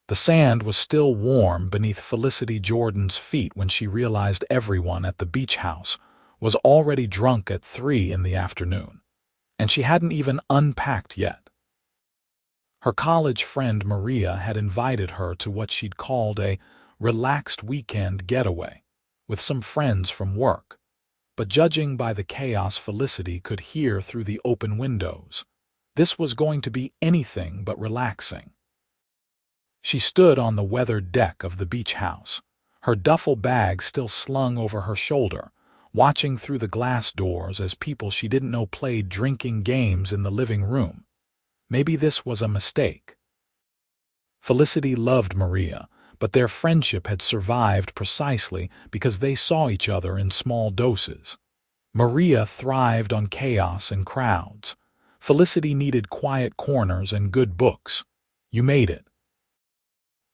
The sand was still warm beneath Felicity Jordan's feet when she realized everyone at the beach house was already drunk at 3 in the afternoon, and she hadn't even unpacked yet. Her college friend Maria had invited her to what she'd called a relaxed weekend getaway with some friends from work, but judging by the chaos Felicity could hear through the open windows, this was going to be anything but relaxing. She stood on the weathered deck of the beach house, her duffel bag still slung over her shoulder, watching through the glass doors as people she didn't know played drinking games in the living room. Maybe this was a mistake. Felicity loved Maria, but their friendship had survived precisely because they saw each other in small doses. Maria thrived on chaos and crowds. Felicity needed quiet corners and good books. You made it.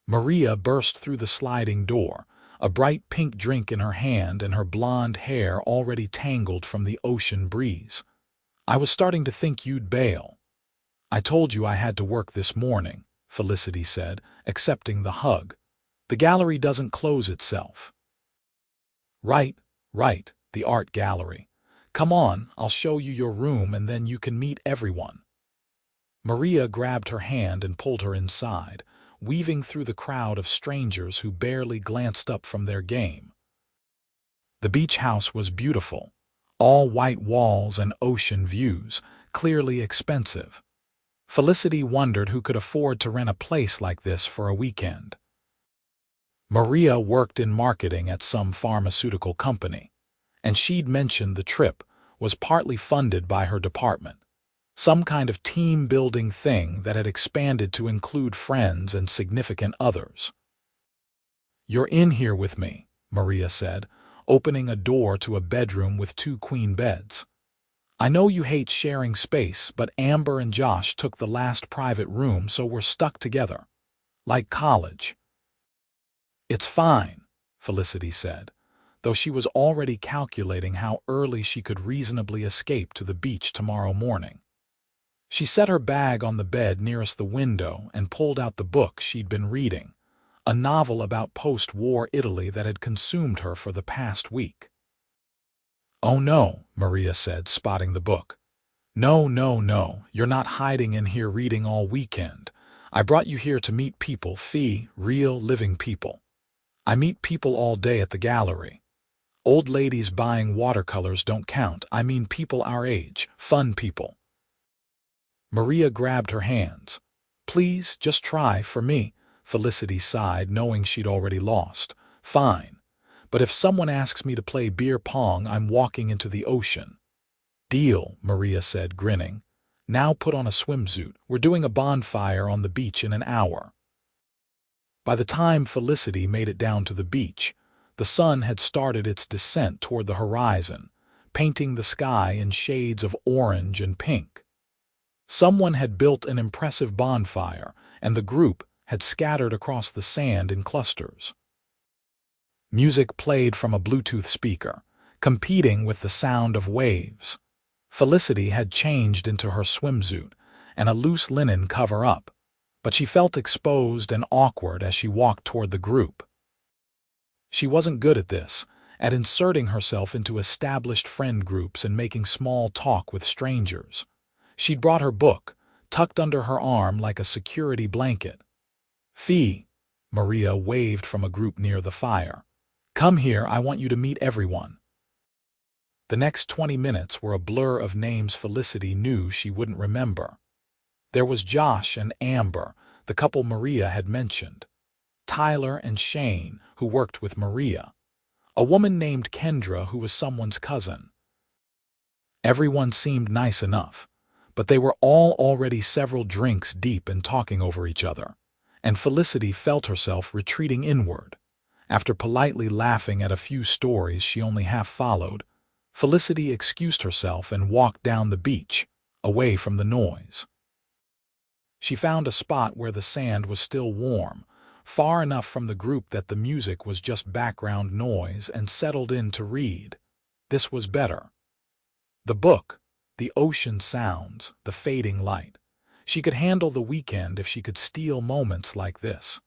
Maria burst through the sliding door, a bright pink drink in her hand and her blonde hair already tangled from the ocean breeze. I was starting to think you'd bail. I told you I had to work this morning, Felicity said, accepting the hug. The gallery doesn't close itself. Right, the art gallery. Come on, I'll show you your room and then you can meet everyone. Maria grabbed her hand and pulled her inside, weaving through the crowd of strangers who barely glanced up from their game. The beach house was beautiful, all white walls and ocean views, clearly expensive. Felicity wondered who could afford to rent a place like this for a weekend. Maria worked in marketing at some pharmaceutical company, and she'd mentioned the trip was partly funded by her department, some kind of team-building thing that had expanded to include friends and significant others. You're in here with me, Maria said, opening a door to a bedroom with 2 queen beds. I know you hate sharing space, but Amber and Josh took the last private room, so we're stuck together. Like college. It's fine, Felicity said, though she was already calculating how early she could reasonably escape to the beach tomorrow morning. She set her bag on the bed nearest the window and pulled out the book she'd been reading, a novel about post-war Italy that had consumed her for the past week. Oh no, Maria said, spotting the book. No, you're not hiding in here reading all weekend. I brought you here to meet people, real living people. I meet people all day at the gallery. Old ladies buying watercolors don't count. I mean people our age, fun people. Maria grabbed her hands. Please, just try, for me, Felicity sighed, knowing she'd already lost. Fine. But if someone asks me to play beer pong, I'm walking into the ocean. Deal, Maria said, grinning. Now put on a swimsuit. We're doing a bonfire on the beach in an hour. By the time Felicity made it down to the beach, the sun had started its descent toward the horizon, painting the sky in shades of orange and pink. Someone had built an impressive bonfire, and the group had scattered across the sand in clusters. Music played from a Bluetooth speaker, competing with the sound of waves. Felicity had changed into her swimsuit and a loose linen cover-up, but she felt exposed and awkward as she walked toward the group. She wasn't good at this, at inserting herself into established friend groups and making small talk with strangers. She'd brought her book, tucked under her arm like a security blanket. Maria waved from a group near the fire. Come here, I want you to meet everyone. The next 20 minutes were a blur of names Felicity knew she wouldn't remember. There was Josh and Amber, the couple Maria had mentioned. Tyler and Shane, who worked with Maria. A woman named Kendra, who was someone's cousin. Everyone seemed nice enough, but they were all already several drinks deep and talking over each other, and Felicity felt herself retreating inward. After politely laughing at a few stories she only half followed, Felicity excused herself and walked down the beach, away from the noise. She found a spot where the sand was still warm, far enough from the group that the music was just background noise, and settled in to read. This was better. The book, the ocean sounds, the fading light. She could handle the weekend if she could steal moments like this.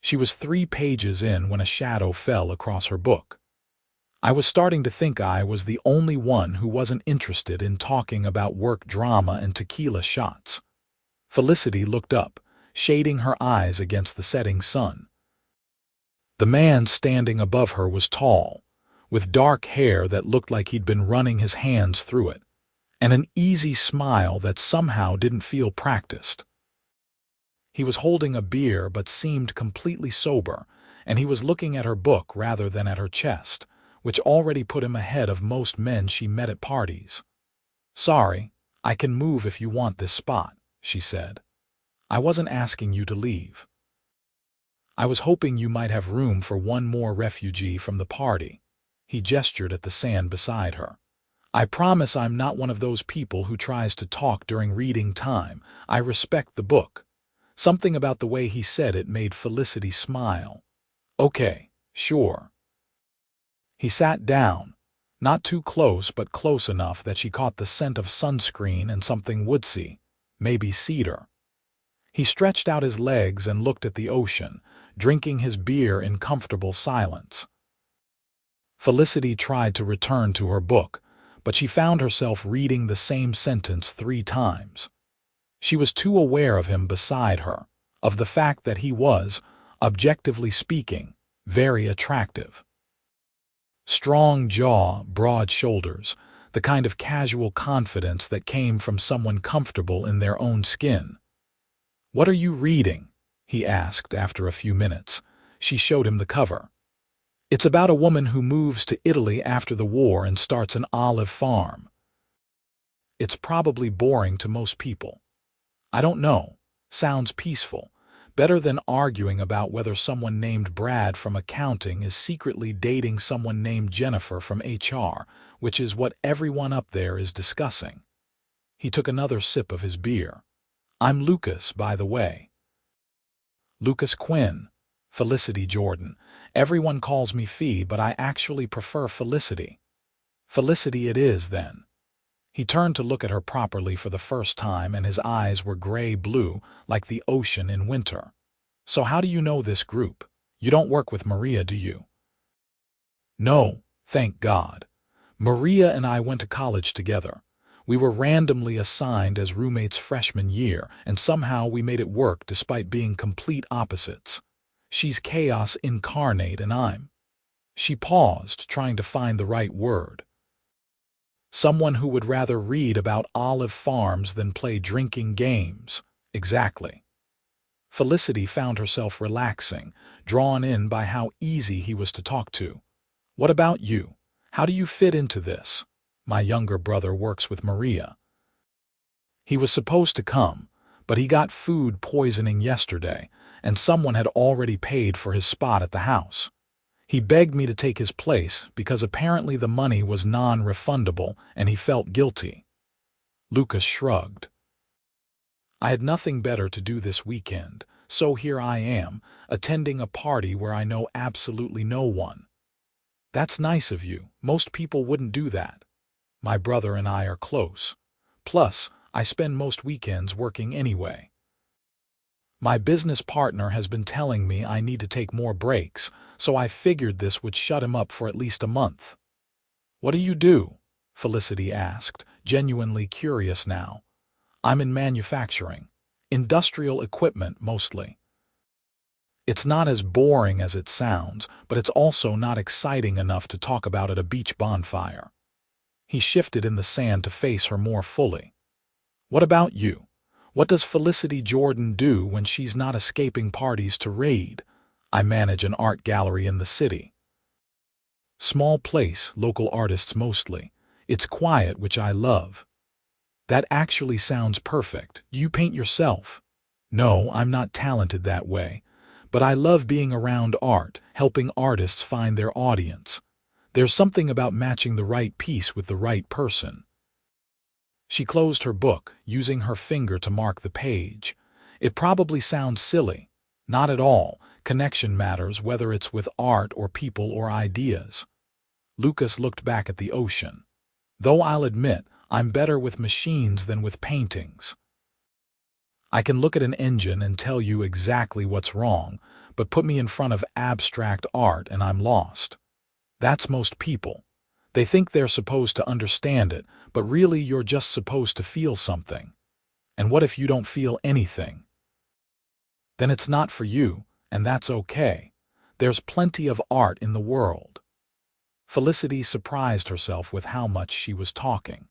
She was 3 pages in when a shadow fell across her book. I was starting to think I was the only one who wasn't interested in talking about work drama and tequila shots. Felicity looked up, shading her eyes against the setting sun. The man standing above her was tall, with dark hair that looked like he'd been running his hands through it, and an easy smile that somehow didn't feel practiced. He was holding a beer but seemed completely sober, and he was looking at her book rather than at her chest, which already put him ahead of most men she met at parties. "Sorry, I can move if you want this spot," she said. "I wasn't asking you to leave. I was hoping you might have room for one more refugee from the party." He gestured at the sand beside her. "I promise I'm not one of those people who tries to talk during reading time. I respect the book." Something about the way he said it made Felicity smile. "Okay, sure." He sat down, not too close but close enough that she caught the scent of sunscreen and something woodsy, maybe cedar. He stretched out his legs and looked at the ocean, drinking his beer in comfortable silence. Felicity tried to return to her book, but she found herself reading the same sentence 3 times. She was too aware of him beside her, of the fact that he was, objectively speaking, very attractive. Strong jaw, broad shoulders, the kind of casual confidence that came from someone comfortable in their own skin. "What are you reading?" he asked after a few minutes. She showed him the cover. "It's about a woman who moves to Italy after the war and starts an olive farm." "It's probably boring to most people." "I don't know. Sounds peaceful. Better than arguing about whether someone named Brad from accounting is secretly dating someone named Jennifer from HR, which is what everyone up there is discussing." He took another sip of his beer. "I'm Lucas, by the way." "Lucas Quinn. Felicity Jordan. Everyone calls me Fee, but I actually prefer Felicity." "Felicity it is, then." He turned to look at her properly for the first time, and his eyes were gray-blue, like the ocean in winter. "So how do you know this group? You don't work with Maria, do you?" "No, thank God. Maria and I went to college together. We were randomly assigned as roommates freshman year, and somehow we made it work despite being complete opposites. She's chaos incarnate and I'm—" She paused, trying to find the right word. "Someone who would rather read about olive farms than play drinking games." Exactly. Felicity found herself relaxing, drawn in by how easy he was to talk to. "What about you? How do you fit into this?" "My younger brother works with Maria. He was supposed to come, but he got food poisoning yesterday, and someone had already paid for his spot at the house. He begged me to take his place because apparently the money was non-refundable and he felt guilty." Lucas shrugged. "I had nothing better to do this weekend, so here I am, attending a party where I know absolutely no one." "That's nice of you. Most people wouldn't do that. My brother and I are close. Plus, I spend most weekends working anyway. My business partner has been telling me I need to take more breaks, so I figured this would shut him up for at least a month." "What do you do?" Felicity asked, genuinely curious now. "I'm in manufacturing. Industrial equipment, mostly." "It's not as boring as it sounds, but it's also not exciting enough to talk about at a beach bonfire." He shifted in the sand to face her more fully. "What about you? What does Felicity Jordan do when she's not escaping parties to raid?" "I manage an art gallery in the city. Small place, local artists mostly. It's quiet, which I love." "That actually sounds perfect. Do you paint yourself?" "No, I'm not talented that way. But I love being around art, helping artists find their audience. There's something about matching the right piece with the right person." She closed her book, using her finger to mark the page. "It probably sounds silly. Not at all. Connection matters, whether it's with art or people or ideas." Lucas looked back at the ocean. "Though I'll admit, I'm better with machines than with paintings. I can look at an engine and tell you exactly what's wrong, but put me in front of abstract art and I'm lost. That's most people. They think they're supposed to understand it, but really you're just supposed to feel something. And what if you don't feel anything? Then it's not for you, and that's okay. There's plenty of art in the world. Felicity surprised herself with how much she was talking.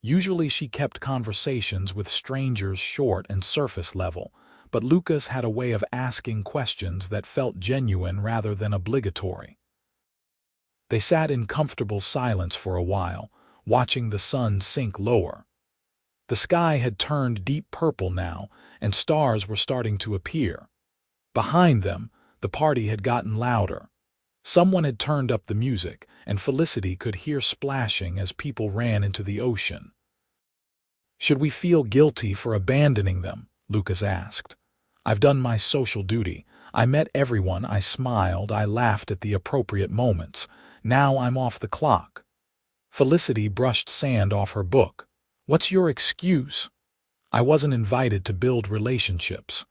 Usually she kept conversations with strangers short and surface level, but Lucas had a way of asking questions that felt genuine rather than obligatory. They sat in comfortable silence for a while, watching the sun sink lower. The sky had turned deep purple now, and stars were starting to appear. Behind them, the party had gotten louder. Someone had turned up the music, and Felicity could hear splashing as people ran into the ocean. "Should we feel guilty for abandoning them?" Lucas asked. "I've done my social duty. I met everyone, I smiled, I laughed at the appropriate moments. Now I'm off the clock." Felicity brushed sand off her book. "What's your excuse?" "I wasn't invited to build relationships.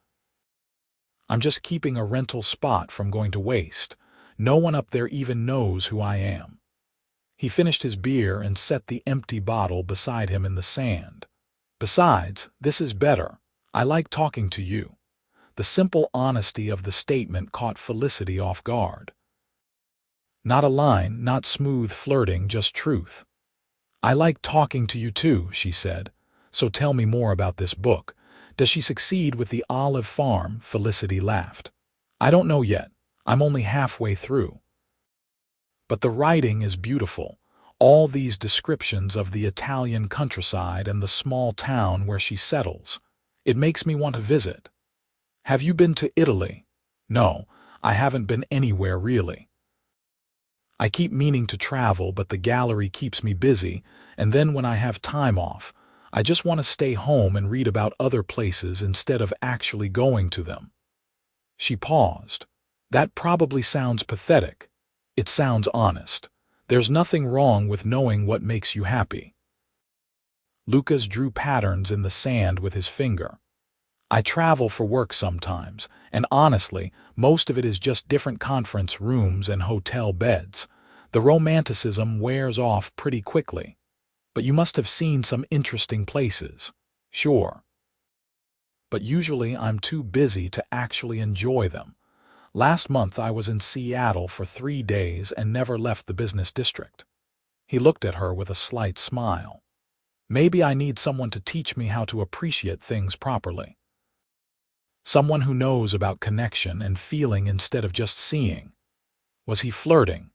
I'm just keeping a rental spot from going to waste. No one up there even knows who I am." He finished his beer and set the empty bottle beside him in the sand. "Besides, this is better. I like talking to you." The simple honesty of the statement caught Felicity off guard. Not a line, not smooth flirting, just truth. "I like talking to you too," she said. "So tell me more about this book. Does she succeed with the olive farm?" Felicity laughed. "I don't know yet. I'm only halfway through. But the writing is beautiful. All these descriptions of the Italian countryside and the small town where she settles. It makes me want to visit." "Have you been to Italy?" "No, I haven't been anywhere really. I keep meaning to travel, but the gallery keeps me busy, and then when I have time off, I just want to stay home and read about other places instead of actually going to them." She paused. "That probably sounds pathetic." "It sounds honest. There's nothing wrong with knowing what makes you happy." Lucas drew patterns in the sand with his finger. "I travel for work sometimes, and honestly, most of it is just different conference rooms and hotel beds. The romanticism wears off pretty quickly. But you must have seen some interesting places." "Sure. But usually I'm too busy to actually enjoy them. Last month I was in Seattle for 3 days and never left the business district." He looked at her with a slight smile. "Maybe I need someone to teach me how to appreciate things properly. Someone who knows about connection and feeling instead of just seeing." Was he flirting?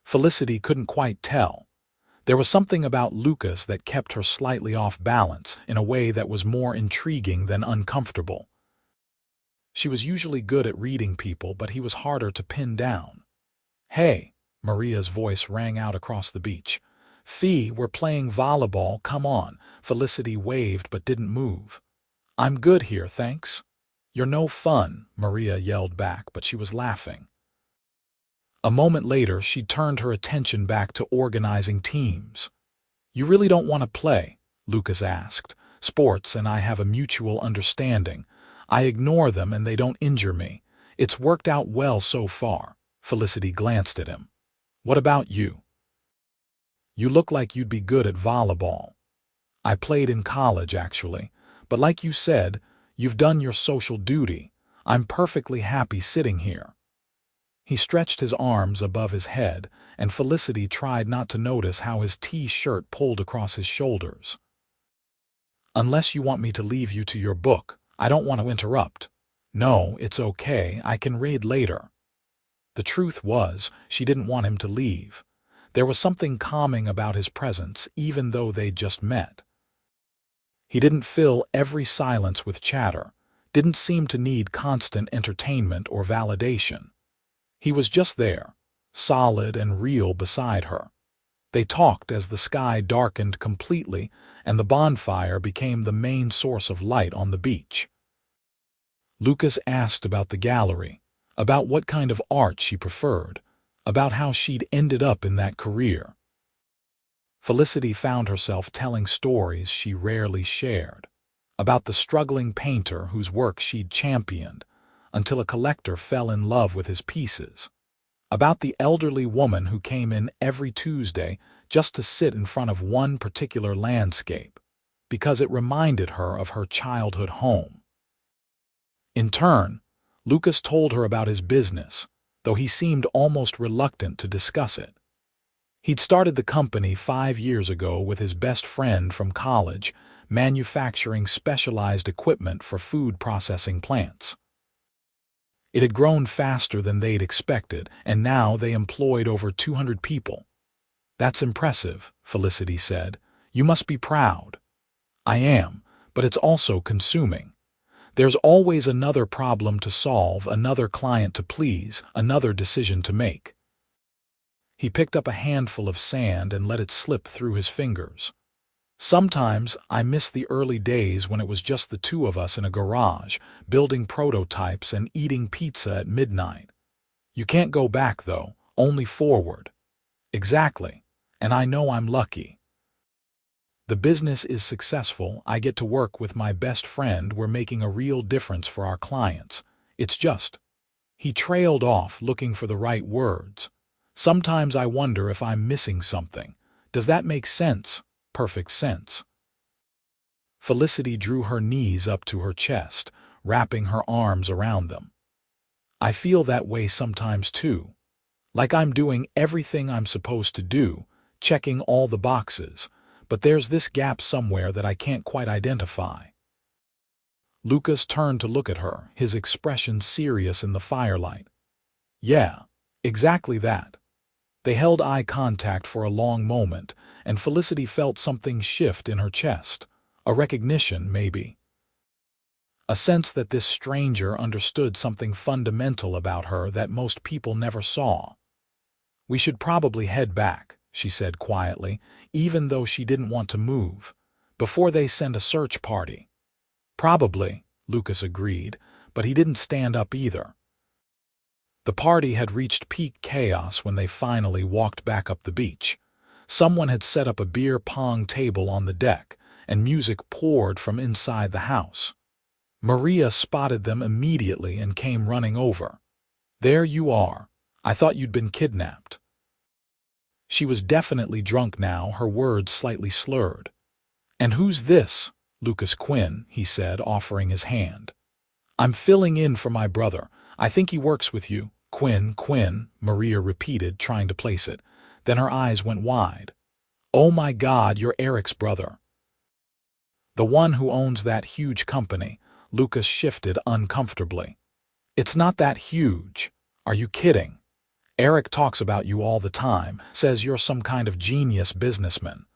Felicity couldn't quite tell. There was something about Lucas that kept her slightly off balance in a way that was more intriguing than uncomfortable. She was usually good at reading people, but he was harder to pin down. "Hey," Maria's voice rang out across the beach. "Fee, we're playing volleyball, come on." Felicity waved but didn't move. "I'm good here, thanks." "You're no fun," Maria yelled back, but she was laughing. A moment later, she turned her attention back to organizing teams. "You really don't want to play?" Lucas asked. "Sports and I have a mutual understanding. I ignore them and they don't injure me. It's worked out well so far." Felicity glanced at him. "What about you?" "You look like you'd be good at volleyball." "I played in college, actually. But like you said, you've done your social duty. I'm perfectly happy sitting here." He stretched his arms above his head, and Felicity tried not to notice how his T-shirt pulled across his shoulders. "Unless you want me to leave you to your book, I don't want to interrupt." "No, it's okay, I can read later." The truth was, she didn't want him to leave. There was something calming about his presence, even though they'd just met. He didn't fill every silence with chatter, didn't seem to need constant entertainment or validation. He was just there, solid and real beside her. They talked as the sky darkened completely and the bonfire became the main source of light on the beach. Lucas asked about the gallery, about what kind of art she preferred, about how she'd ended up in that career. Felicity found herself telling stories she rarely shared, about the struggling painter whose work she'd championed, until a collector fell in love with his pieces. About the elderly woman who came in every Tuesday just to sit in front of one particular landscape, because it reminded her of her childhood home. In turn, Lucas told her about his business, though he seemed almost reluctant to discuss it. He'd started the company 5 years ago with his best friend from college, manufacturing specialized equipment for food processing plants. It had grown faster than they'd expected, and now they employed over 200 people. "That's impressive," Felicity said. "You must be proud." "I am, but it's also consuming. There's always another problem to solve, another client to please, another decision to make." He picked up a handful of sand and let it slip through his fingers. "Sometimes I miss the early days when it was just the two of us in a garage, building prototypes and eating pizza at midnight. You can't go back, though, only forward." "Exactly, and I know I'm lucky. The business is successful, I get to work with my best friend, we're making a real difference for our clients. It's just—" He trailed off, looking for the right words. "Sometimes I wonder if I'm missing something. Does that make sense?" "Perfect sense." Felicity drew her knees up to her chest, wrapping her arms around them. "I feel that way sometimes too. Like I'm doing everything I'm supposed to do, checking all the boxes, but there's this gap somewhere that I can't quite identify." Lucas turned to look at her, his expression serious in the firelight. "Yeah, exactly that." They held eye contact for a long moment, and Felicity felt something shift in her chest. A recognition, maybe. A sense that this stranger understood something fundamental about her that most people never saw. "We should probably head back," she said quietly, even though she didn't want to move, "before they send a search party." "Probably," Lucas agreed, but he didn't stand up either. The party had reached peak chaos when they finally walked back up the beach. Someone had set up a beer pong table on the deck, and music poured from inside the house. Maria spotted them immediately and came running over. "There you are. I thought you'd been kidnapped." She was definitely drunk now, her words slightly slurred. "And who's this?" "Lucas Quinn," he said, offering his hand. "I'm filling in for my brother. I think he works with you." Quinn, Maria repeated, trying to place it. Then her eyes went wide. "Oh my God, you're Eric's brother." "The one who owns that huge company." Lucas shifted uncomfortably. "It's not that huge. Are you kidding? Eric talks about you all the time, says you're some kind of genius businessman."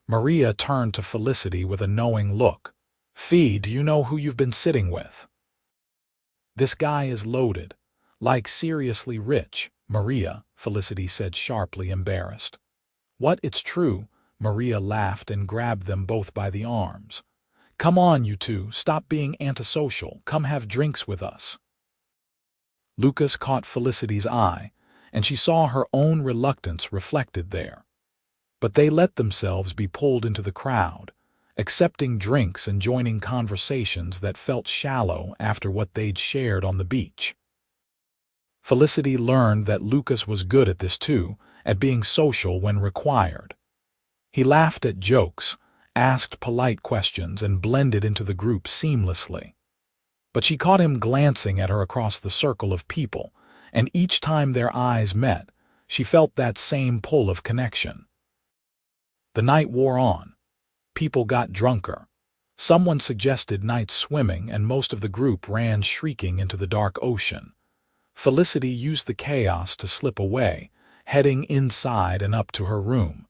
Maria turned to Felicity with a knowing look. "Fee, do you know who you've been sitting with?" "This guy is loaded. Like seriously rich." "Maria," Felicity said sharply, embarrassed. "What? It's true." Maria laughed and grabbed them both by the arms. "Come on, you two, stop being antisocial. Come have drinks with us." Lucas caught Felicity's eye, and she saw her own reluctance reflected there. But they let themselves be pulled into the crowd, accepting drinks and joining conversations that felt shallow after what they'd shared on the beach. Felicity learned that Lucas was good at this too, at being social when required. He laughed at jokes, asked polite questions, and blended into the group seamlessly. But she caught him glancing at her across the circle of people, and each time their eyes met, she felt that same pull of connection. The night wore on. People got drunker. Someone suggested night swimming, and most of the group ran shrieking into the dark ocean. Felicity used the chaos to slip away, heading inside and up to her room.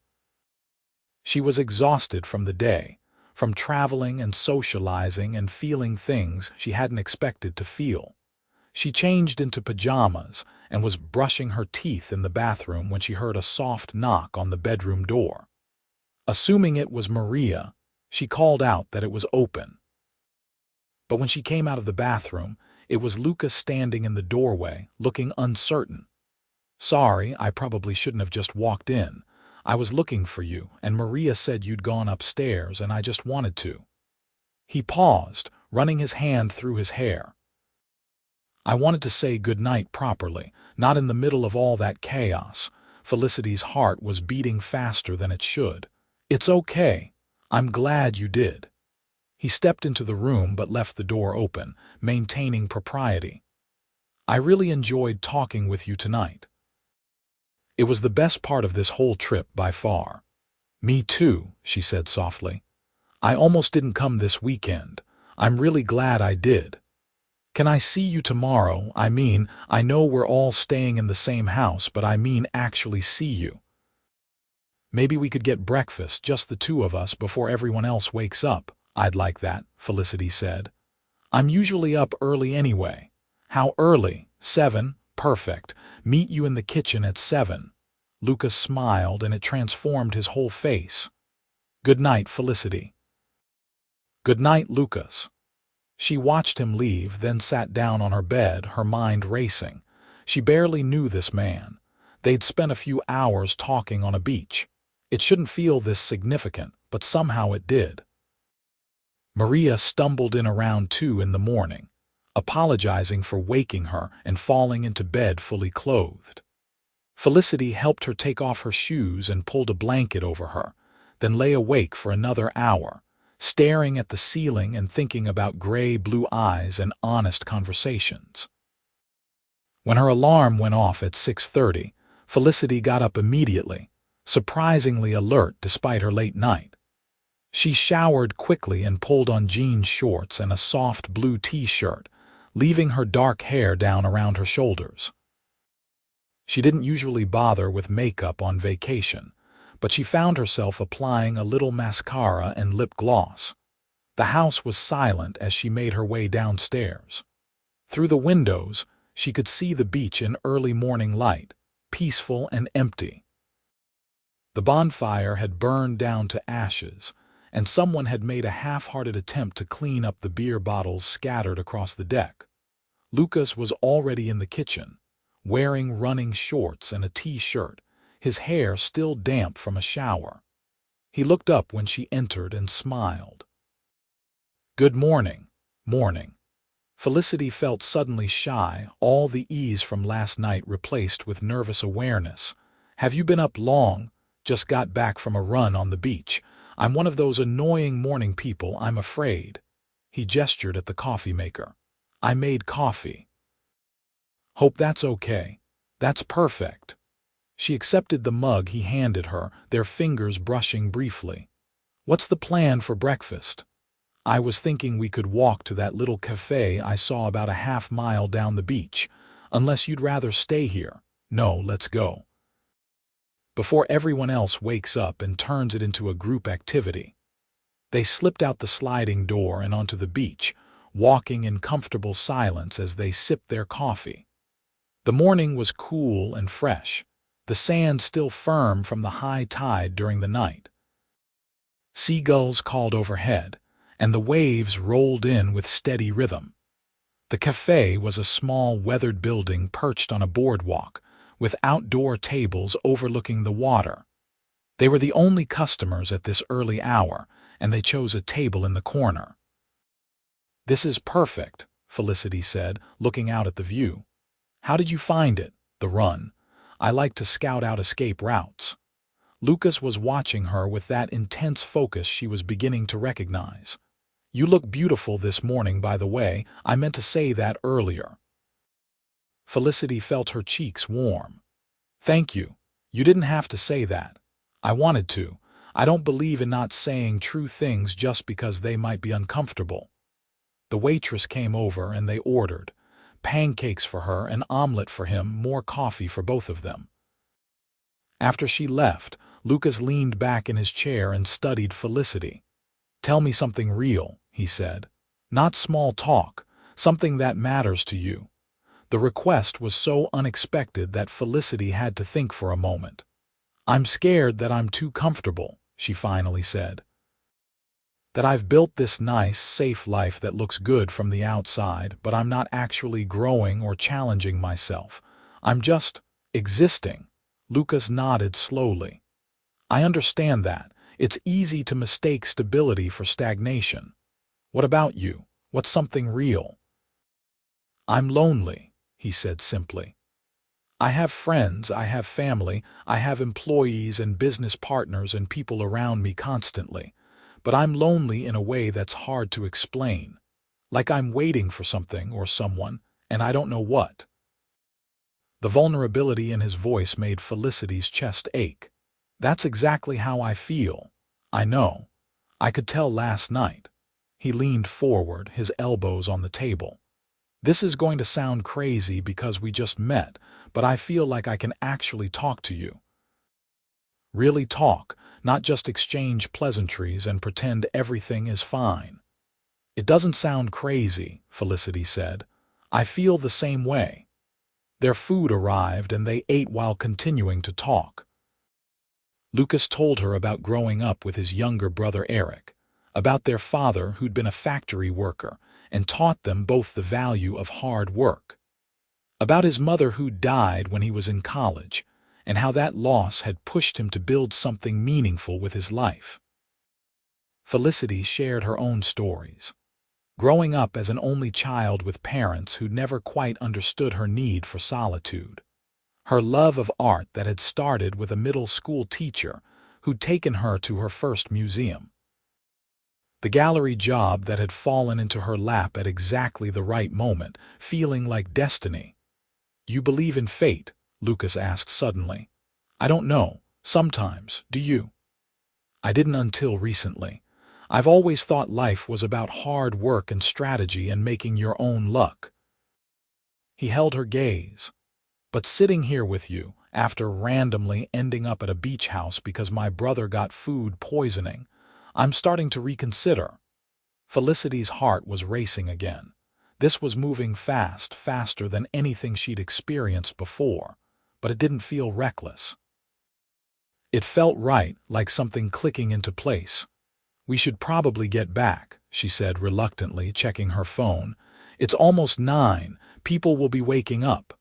She was exhausted from the day, from traveling and socializing and feeling things she hadn't expected to feel. She changed into pajamas and was brushing her teeth in the bathroom when she heard a soft knock on the bedroom door. Assuming it was Maria, she called out that it was open. But when she came out of the bathroom, it was Lucas standing in the doorway, looking uncertain. "Sorry, I probably shouldn't have just walked in. I was looking for you, and Maria said you'd gone upstairs, and I just wanted to." He paused, running his hand through his hair. I wanted to say goodnight properly, not in the middle of all that chaos. Felicity's heart was beating faster than it should. It's okay. I'm glad you did. He stepped into the room but left the door open, maintaining propriety. I really enjoyed talking with you tonight. It was the best part of this whole trip by far. Me too, she said softly. I almost didn't come this weekend. I'm really glad I did. Can I see you tomorrow? I mean, I know we're all staying in the same house, but I mean actually see you. Maybe we could get breakfast, just the two of us, before everyone else wakes up. I'd like that, Felicity said. I'm usually up early anyway. How early? 7? Perfect. Meet you in the kitchen at 7. Lucas smiled, and it transformed his whole face. Good night, Felicity. Good night, Lucas. She watched him leave, then sat down on her bed, her mind racing. She barely knew this man. They'd spent a few hours talking on a beach. It shouldn't feel this significant, but somehow it did. Maria stumbled in around 2 in the morning, apologizing for waking her and falling into bed fully clothed. Felicity helped her take off her shoes and pulled a blanket over her, then lay awake for another hour, staring at the ceiling and thinking about gray-blue eyes and honest conversations. When her alarm went off at 6:30, Felicity got up immediately, surprisingly alert despite her late night. She showered quickly and pulled on jean shorts and a soft blue t-shirt, leaving her dark hair down around her shoulders. She didn't usually bother with makeup on vacation, but she found herself applying a little mascara and lip gloss. The house was silent as she made her way downstairs. Through the windows, she could see the beach in early morning light, peaceful and empty. The bonfire had burned down to ashes, and someone had made a half-hearted attempt to clean up the beer bottles scattered across the deck. Lucas was already in the kitchen, wearing running shorts and a t-shirt, his hair still damp from a shower. He looked up when she entered and smiled. Good morning. Morning. Felicity felt suddenly shy, all the ease from last night replaced with nervous awareness. Have you been up long? Just got back from a run on the beach. I'm one of those annoying morning people, I'm afraid. He gestured at the coffee maker. I made coffee. Hope that's okay. That's perfect. She accepted the mug he handed her, their fingers brushing briefly. What's the plan for breakfast? I was thinking we could walk to that little cafe I saw about a half-mile down the beach, unless you'd rather stay here. No, let's go. Before everyone else wakes up and turns it into a group activity. They slipped out the sliding door and onto the beach, walking in comfortable silence as they sipped their coffee. The morning was cool and fresh, the sand still firm from the high tide during the night. Seagulls called overhead, and the waves rolled in with steady rhythm. The cafe was a small weathered building perched on a boardwalk, with outdoor tables overlooking the water. They were the only customers at this early hour, and they chose a table in the corner. This is perfect, Felicity said, looking out at the view. How did you find it, the run? I like to scout out escape routes. Lucas was watching her with that intense focus she was beginning to recognize. You look beautiful this morning, by the way. I meant to say that earlier. Felicity felt her cheeks warm. Thank you. You didn't have to say that. I wanted to. I don't believe in not saying true things just because they might be uncomfortable. The waitress came over and they ordered pancakes for her, an omelet for him, more coffee for both of them. After she left, Lucas leaned back in his chair and studied Felicity. Tell me something real, he said. Not small talk, something that matters to you. The request was so unexpected that Felicity had to think for a moment. I'm scared that I'm too comfortable, she finally said. That I've built this nice, safe life that looks good from the outside, but I'm not actually growing or challenging myself. I'm just existing. Lucas nodded slowly. I understand that. It's easy to mistake stability for stagnation. What about you? What's something real? "I'm lonely," he said simply. "I have friends, I have family, I have employees and business partners and people around me constantly. But I'm lonely in a way that's hard to explain. Like I'm waiting for something or someone, and I don't know what." The vulnerability in his voice made Felicity's chest ache. "That's exactly how I feel. I know. I could tell last night." He leaned forward, his elbows on the table. "This is going to sound crazy because we just met, but I feel like I can actually talk to you. Really talk, not just exchange pleasantries and pretend everything is fine." "It doesn't sound crazy," Felicity said. "I feel the same way." Their food arrived and they ate while continuing to talk. Lucas told her about growing up with his younger brother Eric, about their father who'd been a factory worker and taught them both the value of hard work, about his mother who died when he was in college, and how that loss had pushed him to build something meaningful with his life. Felicity shared her own stories. Growing up as an only child with parents who never quite understood her need for solitude. Her love of art that had started with a middle school teacher who'd taken her to her first museum. The gallery job that had fallen into her lap at exactly the right moment, feeling like destiny. "You believe in fate?" Lucas asked suddenly. "I don't know. Sometimes. Do you?" "I didn't until recently. I've always thought life was about hard work and strategy and making your own luck." He held her gaze. "But sitting here with you, after randomly ending up at a beach house because my brother got food poisoning, I'm starting to reconsider." Felicity's heart was racing again. This was moving fast, faster than anything she'd experienced before, but it didn't feel reckless. It felt right, like something clicking into place. "We should probably get back," she said reluctantly, checking her phone. "It's almost 9. People will be waking up."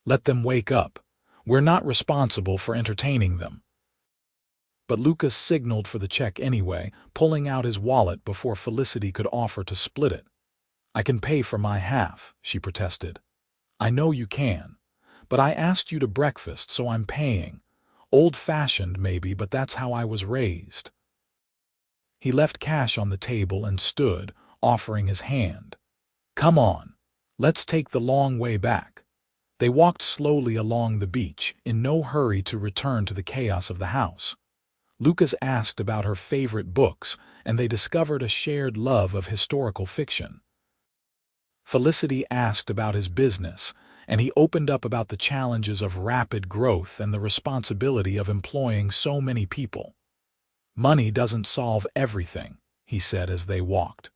"Let them wake up. We're not responsible for entertaining them." But Lucas signaled for the check anyway, pulling out his wallet before Felicity could offer to split it. "I can pay for my half," she protested. "I know you can. But I asked you to breakfast, so I'm paying. Old-fashioned maybe, but that's how I was raised." He left cash on the table and stood, offering his hand. "Come on. Let's take the long way back." They walked slowly along the beach, in no hurry to return to the chaos of the house. Lucas asked about her favorite books, and they discovered a shared love of historical fiction. Felicity asked about his business, and he opened up about the challenges of rapid growth and the responsibility of employing so many people. "Money doesn't solve everything," he said as they walked.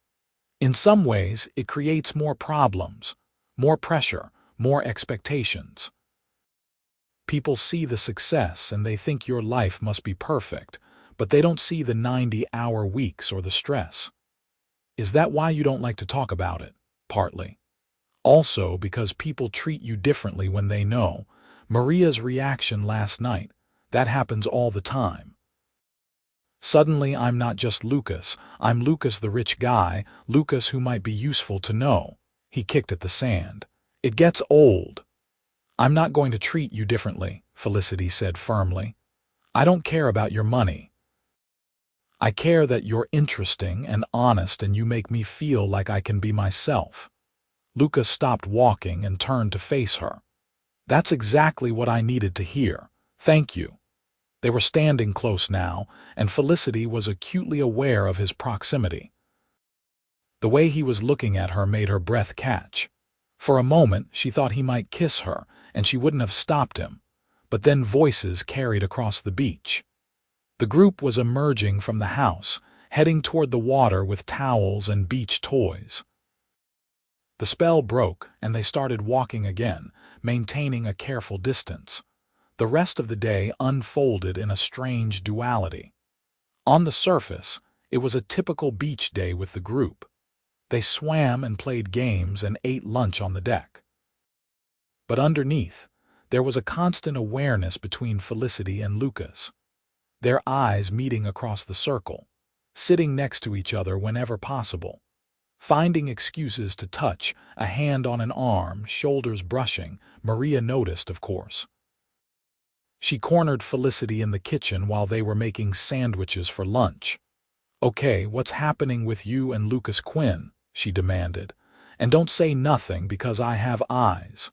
"In some ways, it creates more problems, more pressure, more expectations. People see the success and they think your life must be perfect, but they don't see the 90-hour weeks or the stress." "Is that why you don't like to talk about it?" "Partly. Also because people treat you differently when they know. Maria's reaction last night, that happens all the time. Suddenly I'm not just Lucas, I'm Lucas the rich guy, Lucas who might be useful to know." He kicked at the sand. "It gets old." "I'm not going to treat you differently," Felicity said firmly. "I don't care about your money. I care that you're interesting and honest and you make me feel like I can be myself." Lucas stopped walking and turned to face her. "That's exactly what I needed to hear. Thank you." They were standing close now, and Felicity was acutely aware of his proximity. The way he was looking at her made her breath catch. For a moment, she thought he might kiss her, and she wouldn't have stopped him. But then voices carried across the beach. The group was emerging from the house, heading toward the water with towels and beach toys. The spell broke, and they started walking again, maintaining a careful distance. The rest of the day unfolded in a strange duality. On the surface, it was a typical beach day with the group. They swam and played games and ate lunch on the deck. But underneath, there was a constant awareness between Felicity and Lucas. Their eyes meeting across the circle, sitting next to each other whenever possible. Finding excuses to touch, a hand on an arm, shoulders brushing, Maria noticed, of course. She cornered Felicity in the kitchen while they were making sandwiches for lunch. "Okay, what's happening with you and Lucas Quinn?" she demanded. "And don't say nothing because I have eyes."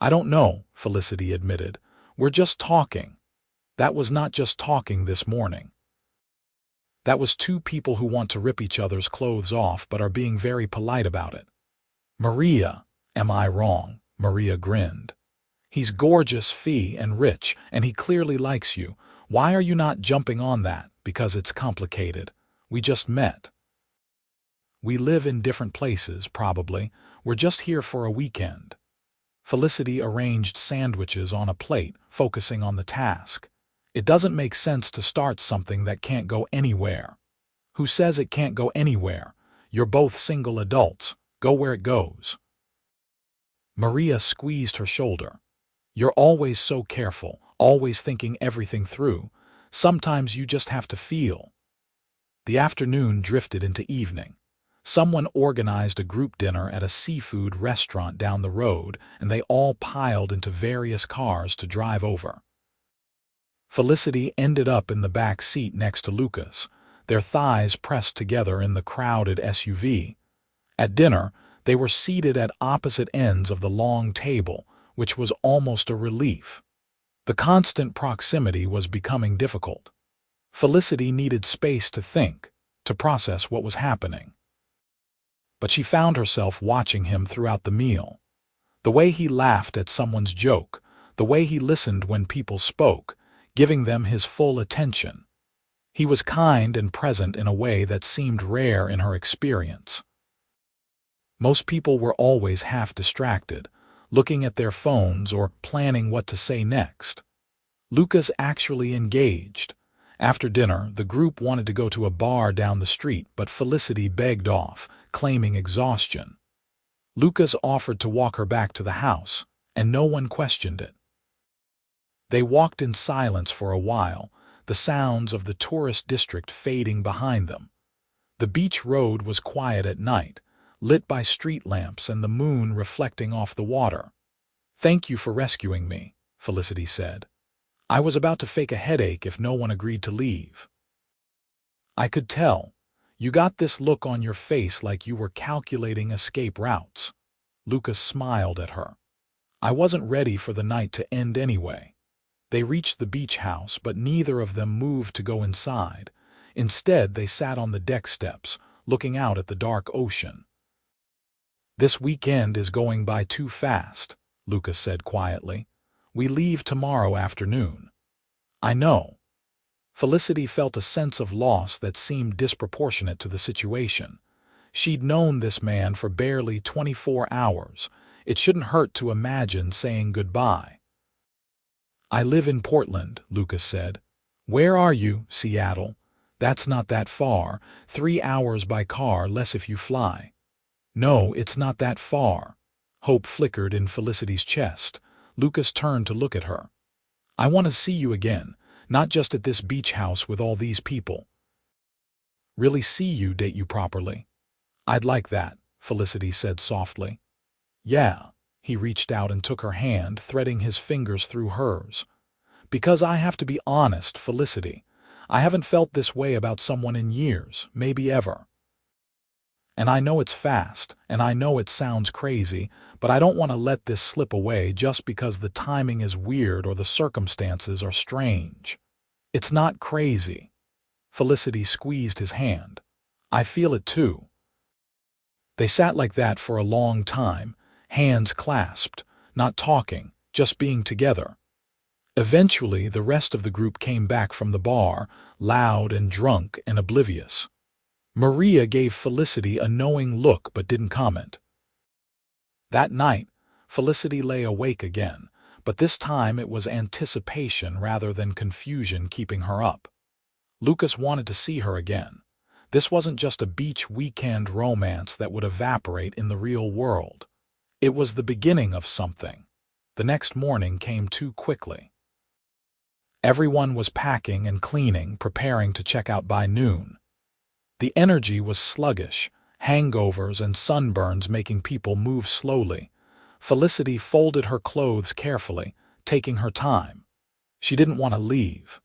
"I don't know," Felicity admitted. "We're just talking." That was not just talking this morning. That was two people who want to rip each other's clothes off but are being very polite about it. "Maria, am I wrong?" Maria grinned. "He's gorgeous, Fee, and rich, and he clearly likes you. Why are you not jumping on that? Because it's complicated. We just met. We live in different places, probably. We're just here for a weekend." Felicity arranged sandwiches on a plate, focusing on the task. "It doesn't make sense to start something that can't go anywhere." "Who says it can't go anywhere? You're both single adults. Go where it goes." Maria squeezed her shoulder. "You're always so careful, always thinking everything through. Sometimes you just have to feel." The afternoon drifted into evening. Someone organized a group dinner at a seafood restaurant down the road, and they all piled into various cars to drive over. Felicity ended up in the back seat next to Lucas, their thighs pressed together in the crowded SUV. At dinner, they were seated at opposite ends of the long table, which was almost a relief. The constant proximity was becoming difficult. Felicity needed space to think, to process what was happening. But she found herself watching him throughout the meal. The way he laughed at someone's joke, the way he listened when people spoke, giving them his full attention. He was kind and present in a way that seemed rare in her experience. Most people were always half distracted, looking at their phones or planning what to say next. Lucas actually engaged. After dinner, the group wanted to go to a bar down the street, but Felicity begged off, claiming exhaustion. Lucas offered to walk her back to the house, and no one questioned it. They walked in silence for a while, the sounds of the tourist district fading behind them. The beach road was quiet at night, lit by street lamps and the moon reflecting off the water. "Thank you for rescuing me," Felicity said. "I was about to fake a headache if no one agreed to leave." "I could tell. You got this look on your face like you were calculating escape routes." Lucas smiled at her. "I wasn't ready for the night to end anyway." They reached the beach house, but neither of them moved to go inside. Instead, they sat on the deck steps, looking out at the dark ocean. "This weekend is going by too fast," Lucas said quietly. "We leave tomorrow afternoon." "I know." Felicity felt a sense of loss that seemed disproportionate to the situation. She'd known this man for barely 24 hours. It shouldn't hurt to imagine saying goodbye. "I live in Portland," Lucas said. "Where are you?" "Seattle." "That's not that far. 3 hours by car, less if you fly." "No, it's not that far." Hope flickered in Felicity's chest. Lucas turned to look at her. "I want to see you again, not just at this beach house with all these people." "Really see you, date you properly." "I'd like that," Felicity said softly. "Yeah." He reached out and took her hand, threading his fingers through hers. "Because I have to be honest, Felicity. I haven't felt this way about someone in years, maybe ever. And I know it's fast, and I know it sounds crazy, but I don't want to let this slip away just because the timing is weird or the circumstances are strange." "It's not crazy." Felicity squeezed his hand. "I feel it too." They sat like that for a long time, hands clasped, not talking, just being together. Eventually, the rest of the group came back from the bar, loud and drunk and oblivious. Maria gave Felicity a knowing look but didn't comment. That night, Felicity lay awake again, but this time it was anticipation rather than confusion keeping her up. Lucas wanted to see her again. This wasn't just a beach weekend romance that would evaporate in the real world. It was the beginning of something. The next morning came too quickly. Everyone was packing and cleaning, preparing to check out by noon. The energy was sluggish. hangovers and sunburns making people move slowly. Felicity folded her clothes carefully, taking her time. She didn't want to leave.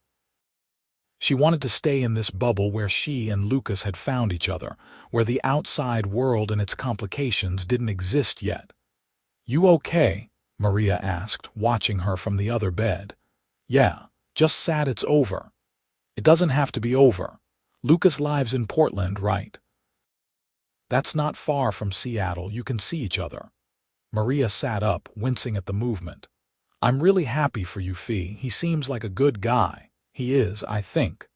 She wanted to stay in this bubble where she and Lucas had found each other, where the outside world and its complications didn't exist yet. "You okay?" Maria asked, watching her from the other bed. "Yeah, just sad it's over." "It doesn't have to be over. Lucas lives in Portland, right?" "That's not far from Seattle. You can see each other." Maria sat up, wincing at the movement. "I'm really happy for you, Fee. He seems like a good guy." "He is, I think."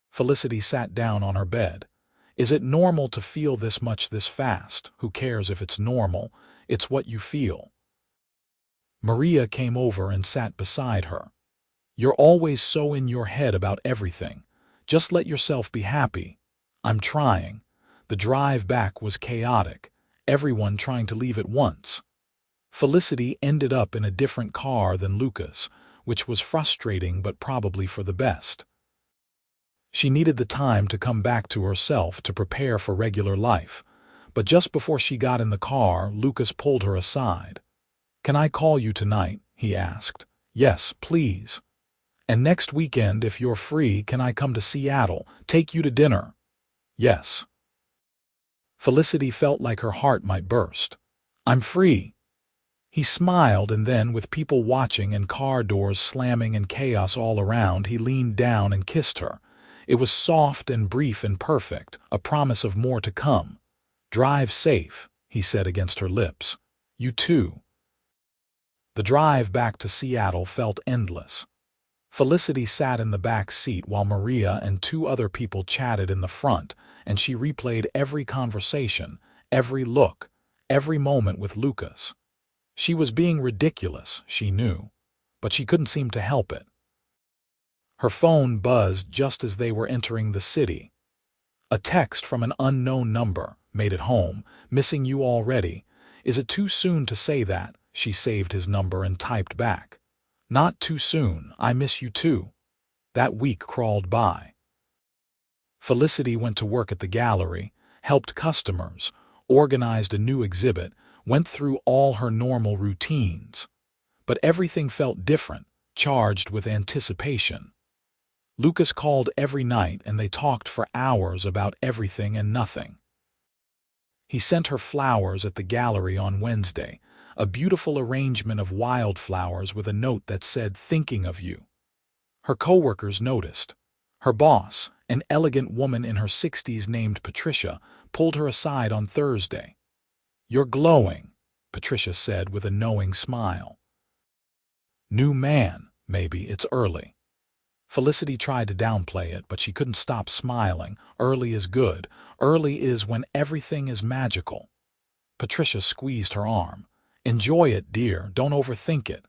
Felicity sat down on her bed. "Is it normal to feel this much this fast?" "Who cares if it's normal? It's what you feel." Maria came over and sat beside her. "You're always so in your head about everything. Just let yourself be happy." "I'm trying." The drive back was chaotic, everyone trying to leave at once. Felicity ended up in a different car than Lucas, which was frustrating but probably for the best. She needed the time to come back to herself to prepare for regular life, but just before she got in the car, Lucas pulled her aside. "Can I call you tonight?" he asked. "Yes, please." "And next weekend, if you're free, can I come to Seattle, take you to dinner?" "Yes." Felicity felt like her heart might burst. "I'm free." He smiled, and then, with people watching and car doors slamming and chaos all around, he leaned down and kissed her. It was soft and brief and perfect, a promise of more to come. "Drive safe," he said against her lips. "You too." The drive back to Seattle felt endless. Felicity sat in the back seat while Maria and two other people chatted in the front, and she replayed every conversation, every look, every moment with Lucas. She was being ridiculous, she knew, but she couldn't seem to help it. Her phone buzzed just as they were entering the city. A text from an unknown number, "Made it home, missing you already. Is it too soon to say that?" She saved his number and typed back. "Not too soon, I miss you too." That week crawled by. Felicity went to work at the gallery, helped customers, organized a new exhibit, went through all her normal routines. But everything felt different, charged with anticipation. Lucas called every night and they talked for hours about everything and nothing. He sent her flowers at the gallery on Wednesday, a beautiful arrangement of wildflowers with a note that said, "Thinking of you." Her coworkers noticed. Her boss, an elegant woman in her 60s named Patricia, pulled her aside on Thursday. "You're glowing," Patricia said with a knowing smile. "New man, maybe. It's early." Felicity tried to downplay it, but she couldn't stop smiling. Early is good. Early is when everything is magical. Patricia squeezed her arm. "Enjoy it, dear. Don't overthink it."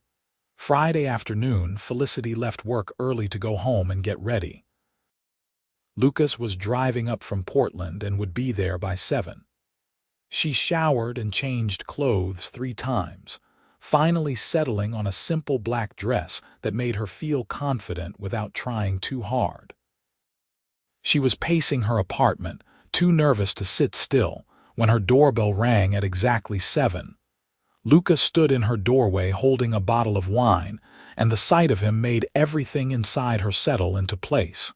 Friday afternoon, Felicity left work early to go home and get ready. Lucas was driving up from Portland and would be there by 7. She showered and changed clothes 3 times, finally settling on a simple black dress that made her feel confident without trying too hard. She was pacing her apartment, too nervous to sit still, when her doorbell rang at exactly 7. Lucas stood in her doorway holding a bottle of wine, and the sight of him made everything inside her settle into place.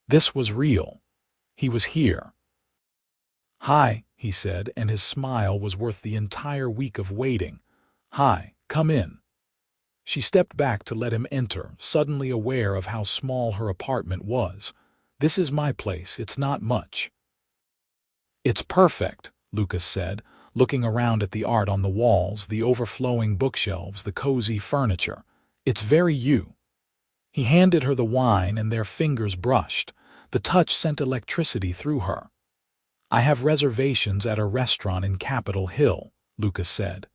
This was real. He was here. "Hi," he said, and his smile was worth the entire week of waiting. "Hi, come in." She stepped back to let him enter, suddenly aware of how small her apartment was. "This is my place. It's not much." "It's perfect," Lucas said, looking around at the art on the walls, the overflowing bookshelves, the cozy furniture. "It's very you." He handed her the wine and their fingers brushed. The touch sent electricity through her. "I have reservations at a restaurant in Capitol Hill," Lucas said.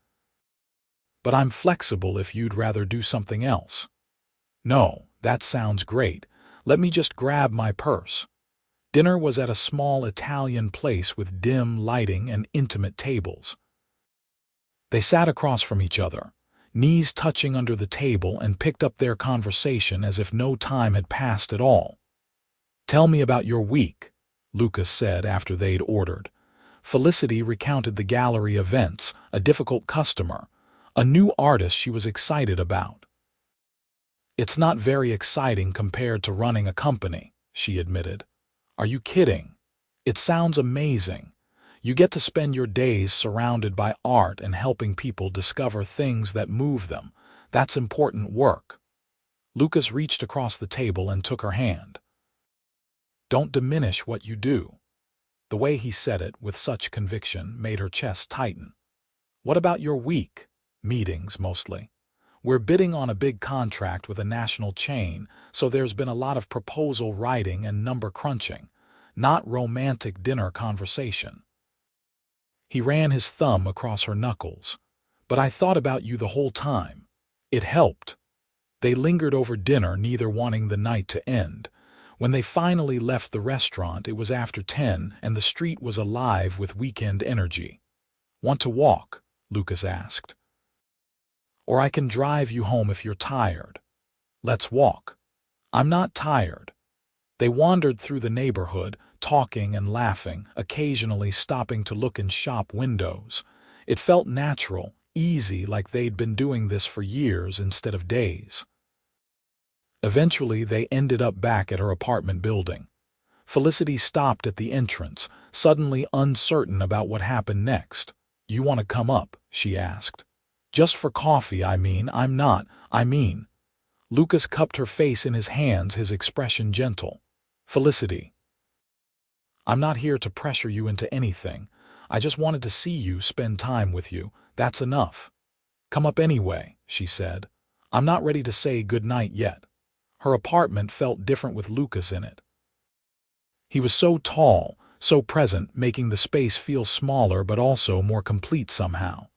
"But I'm flexible if you'd rather do something else." "No, that sounds great. Let me just grab my purse." Dinner was at a small Italian place with dim lighting and intimate tables. They sat across from each other, knees touching under the table, and picked up their conversation as if no time had passed at all. "Tell me about your week," Lucas said after they'd ordered. Felicity recounted the gallery events, a difficult customer, a new artist she was excited about. "It's not very exciting compared to running a company," she admitted. "Are you kidding? It sounds amazing. You get to spend your days surrounded by art and helping people discover things that move them. That's important work." Lucas reached across the table and took her hand. "Don't diminish what you do." The way he said it with such conviction made her chest tighten. "What about your week?" "Meetings, mostly. We're bidding on a big contract with a national chain, so there's been a lot of proposal writing and number crunching, not romantic dinner conversation." He ran his thumb across her knuckles. "But I thought about you the whole time. It helped." They lingered over dinner, neither wanting the night to end. When they finally left the restaurant, it was after 10 and the street was alive with weekend energy. "Want to walk?" Lucas asked. "Or I can drive you home if you're tired." "Let's walk." "I'm not tired." They wandered through the neighborhood, talking and laughing, occasionally stopping to look in shop windows. It felt natural, easy, like they'd been doing this for years instead of days. Eventually, they ended up back at her apartment building. Felicity stopped at the entrance, suddenly uncertain about what happened next. "You want to come up?" she asked. "Just for coffee, I mean. I'm not, I mean." Lucas cupped her face in his hands, his expression gentle. "Felicity, I'm not here to pressure you into anything. I just wanted to see you, spend time with you. That's enough." "Come up anyway," she said. "I'm not ready to say goodnight yet." Her apartment felt different with Lucas in it. He was so tall, so present, making the space feel smaller but also more complete somehow.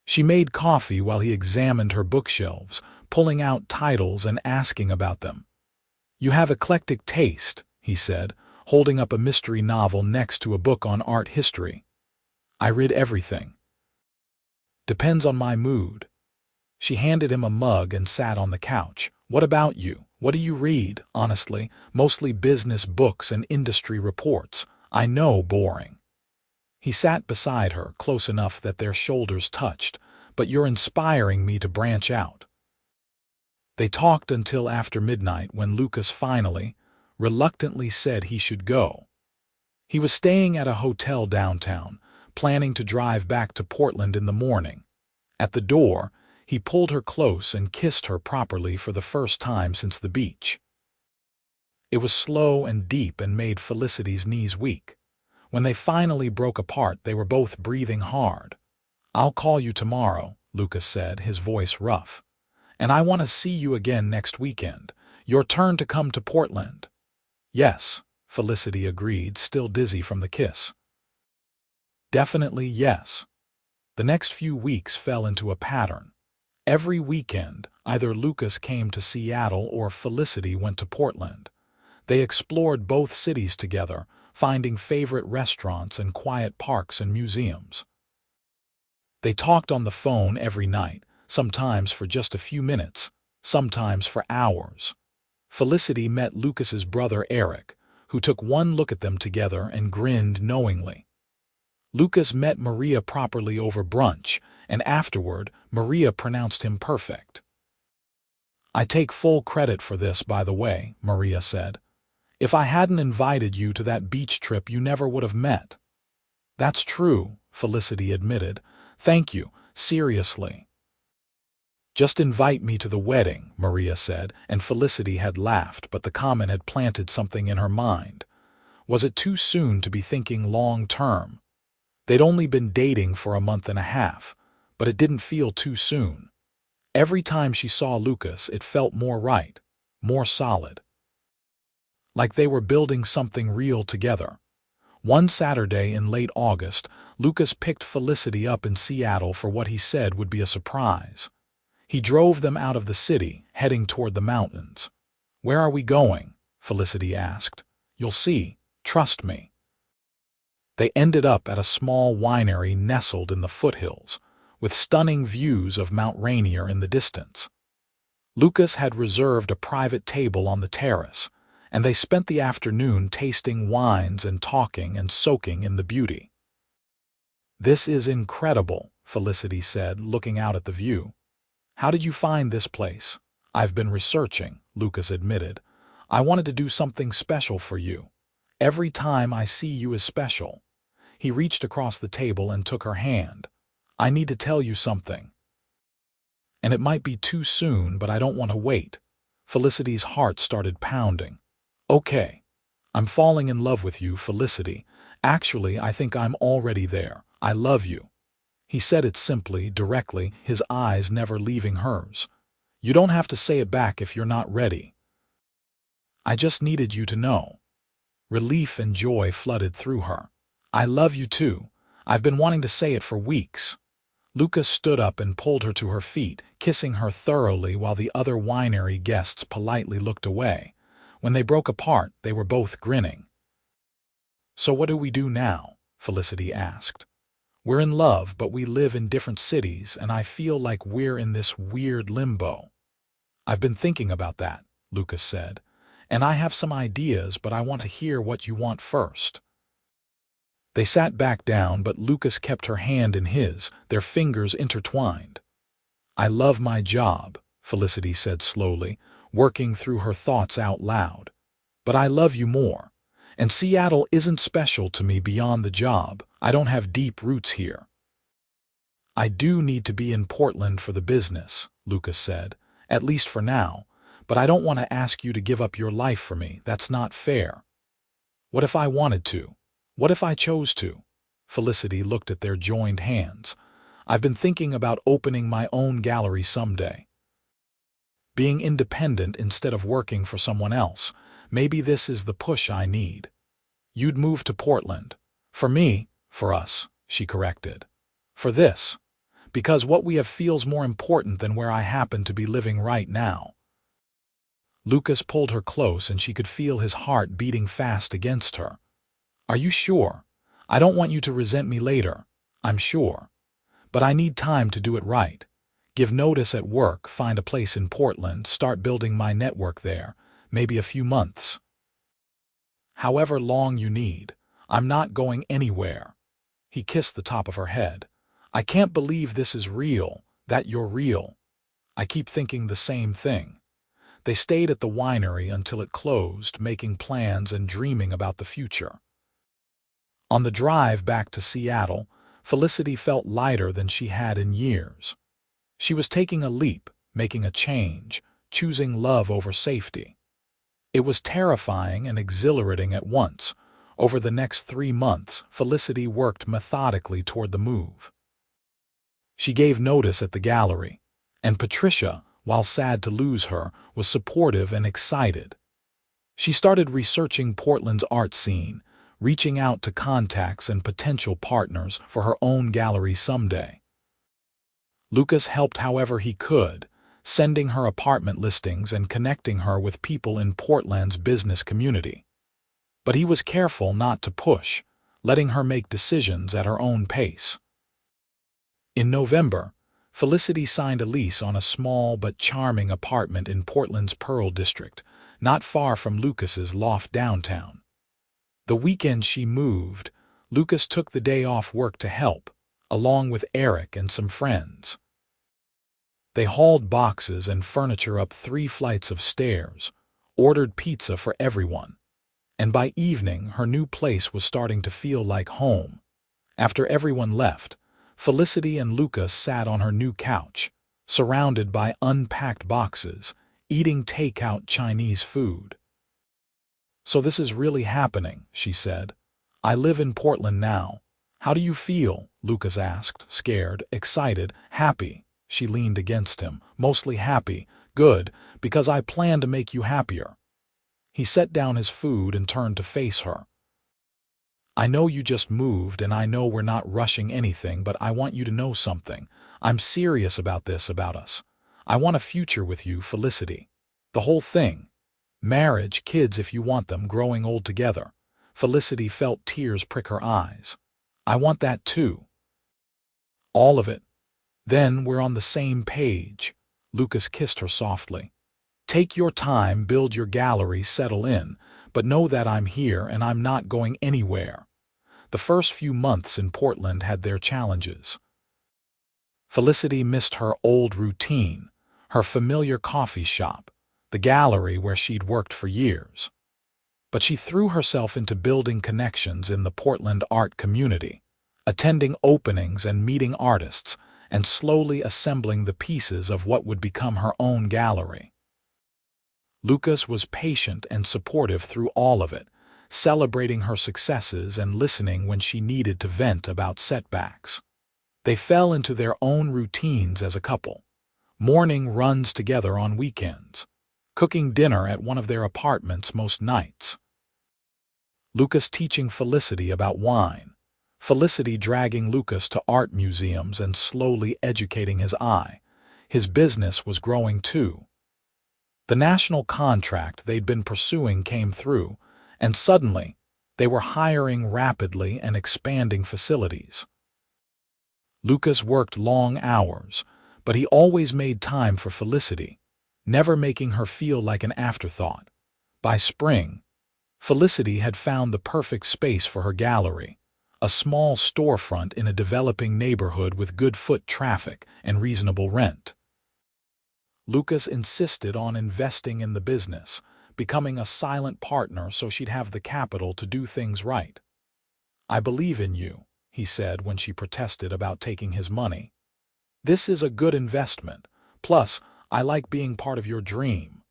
She made coffee while he examined her bookshelves, pulling out titles and asking about them. "You have eclectic taste," he said, holding up a mystery novel next to a book on art history. "I read everything." "Depends on my mood." She handed him a mug and sat on the couch. "What about you? What do you read?" "Honestly, mostly business books and industry reports." "I know, boring." He sat beside her, close enough that their shoulders touched. "But you're inspiring me to branch out." They talked until after midnight, when Lucas finally, reluctantly said he should go. He was staying at a hotel downtown, planning to drive back to Portland in the morning. At the door, he pulled her close and kissed her properly for the first time since the beach. It was slow and deep and made Felicity's knees weak. When they finally broke apart, they were both breathing hard. "I'll call you tomorrow," Lucas said, his voice rough. "And I want to see you again next weekend. Your turn to come to Portland." "Yes," Felicity agreed, still dizzy from the kiss. "Definitely yes." The next few weeks fell into a pattern. Every weekend, either Lucas came to Seattle or Felicity went to Portland. They explored both cities together, finding favorite restaurants and quiet parks and museums. They talked on the phone every night, sometimes for just a few minutes, sometimes for hours. Felicity met Lucas's brother Eric, who took one look at them together and grinned knowingly. Lucas met Maria properly over brunch, and afterward, Maria pronounced him perfect. "I take full credit for this, by the way," Maria said. "If I hadn't invited you to that beach trip, you never would have met." "That's true," Felicity admitted. "Thank you, seriously." "Just invite me to the wedding," Maria said, and Felicity had laughed, but the comment had planted something in her mind. Was it too soon to be thinking long-term? They'd only been dating for a month and a half, but it didn't feel too soon. Every time she saw Lucas, it felt more right, more solid. Like they were building something real together. One Saturday in late August, Lucas picked Felicity up in Seattle for what he said would be a surprise. He drove them out of the city, heading toward the mountains. "Where are we going?" Felicity asked. "You'll see. Trust me." They ended up at a small winery nestled in the foothills, with stunning views of Mount Rainier in the distance. Lucas had reserved a private table on the terrace, and they spent the afternoon tasting wines and talking and soaking in the beauty. "This is incredible," Felicity said, looking out at the view. "How did you find this place?" "I've been researching," Lucas admitted. "I wanted to do something special for you. Every time I see you is special." He reached across the table and took her hand. "I need to tell you something. And it might be too soon, but I don't want to wait." Felicity's heart started pounding. "Okay. I'm falling in love with you, Felicity. Actually, I think I'm already there. I love you." He said it simply, directly, his eyes never leaving hers. "You don't have to say it back if you're not ready. I just needed you to know." Relief and joy flooded through her. "I love you too. I've been wanting to say it for weeks." Lucas stood up and pulled her to her feet, kissing her thoroughly while the other winery guests politely looked away. When they broke apart, they were both grinning. "So what do we do now?" Felicity asked. "We're in love, but we live in different cities, and I feel like we're in this weird limbo." "I've been thinking about that," Lucas said, "and I have some ideas, but I want to hear what you want first." They sat back down, but Lucas kept her hand in his, their fingers intertwined. "I love my job," Felicity said slowly, working through her thoughts out loud. "But I love you more. And Seattle isn't special to me beyond the job. I don't have deep roots here." "I do need to be in Portland for the business," Lucas said, "at least for now. But I don't want to ask you to give up your life for me. That's not fair." "What if I wanted to? What if I chose to?" Felicity looked at their joined hands. "I've been thinking about opening my own gallery someday. Being independent instead of working for someone else. Maybe this is the push I need." "You'd move to Portland." "For me, for us," she corrected. "For this. Because what we have feels more important than where I happen to be living right now." Lucas pulled her close and she could feel his heart beating fast against her. "Are you sure? I don't want you to resent me later. I'm sure. But I need time to do it right. Give notice at work, find a place in Portland, start building my network there, maybe a few months. However long you need. I'm not going anywhere." He kissed the top of her head. "I can't believe this is real, that you're real. I keep thinking the same thing." They stayed at the winery until it closed, making plans and dreaming about the future. On the drive back to Seattle, Felicity felt lighter than she had in years. She was taking a leap, making a change, choosing love over safety. It was terrifying and exhilarating at once. Over the next 3 months, Felicity worked methodically toward the move. She gave notice at the gallery, and Patricia, while sad to lose her, was supportive and excited. She started researching Portland's art scene, reaching out to contacts and potential partners for her own gallery someday. Lucas helped however he could, sending her apartment listings and connecting her with people in Portland's business community. But he was careful not to push, letting her make decisions at her own pace. In November, Felicity signed a lease on a small but charming apartment in Portland's Pearl District, not far from Lucas's loft downtown. The weekend she moved, Lucas took the day off work to help, along with Eric and some friends. They hauled boxes and furniture up 3 flights of stairs, ordered pizza for everyone, and by evening her new place was starting to feel like home. After everyone left, Felicity and Lucas sat on her new couch, surrounded by unpacked boxes, eating takeout Chinese food. "So this is really happening," she said. "I live in Portland now. How do you feel?" Lucas asked, scared, excited, happy. She leaned against him. "Mostly happy. Good, because I plan to make you happier." He set down his food and turned to face her. "I know you just moved and I know we're not rushing anything, but I want you to know something. I'm serious about this, about us. I want a future with you, Felicity. The whole thing. Marriage, kids if you want them, growing old together." Felicity felt tears prick her eyes. "I want that too. All of it. Then we're on the same page." Lucas kissed her softly. "Take your time, build your gallery, settle in, but know that I'm here and I'm not going anywhere." The first few months in Portland had their challenges. Felicity missed her old routine, her familiar coffee shop, the gallery where she'd worked for years. But she threw herself into building connections in the Portland art community, attending openings and meeting artists, and slowly assembling the pieces of what would become her own gallery. Lucas was patient and supportive through all of it, celebrating her successes and listening when she needed to vent about setbacks. They fell into their own routines as a couple. Morning runs together on weekends, cooking dinner at one of their apartments most nights. Lucas teaching Felicity about wine, Felicity dragging Lucas to art museums and slowly educating his eye. His business was growing too. The national contract they'd been pursuing came through, and suddenly they were hiring rapidly and expanding facilities. Lucas worked long hours, but he always made time for Felicity, never making her feel like an afterthought. By spring, Felicity had found the perfect space for her gallery, a small storefront in a developing neighborhood with good foot traffic and reasonable rent. Lucas insisted on investing in the business, becoming a silent partner so she'd have the capital to do things right. "I believe in you," he said when she protested about taking his money. "This is a good investment. Plus, I like being part of your dream."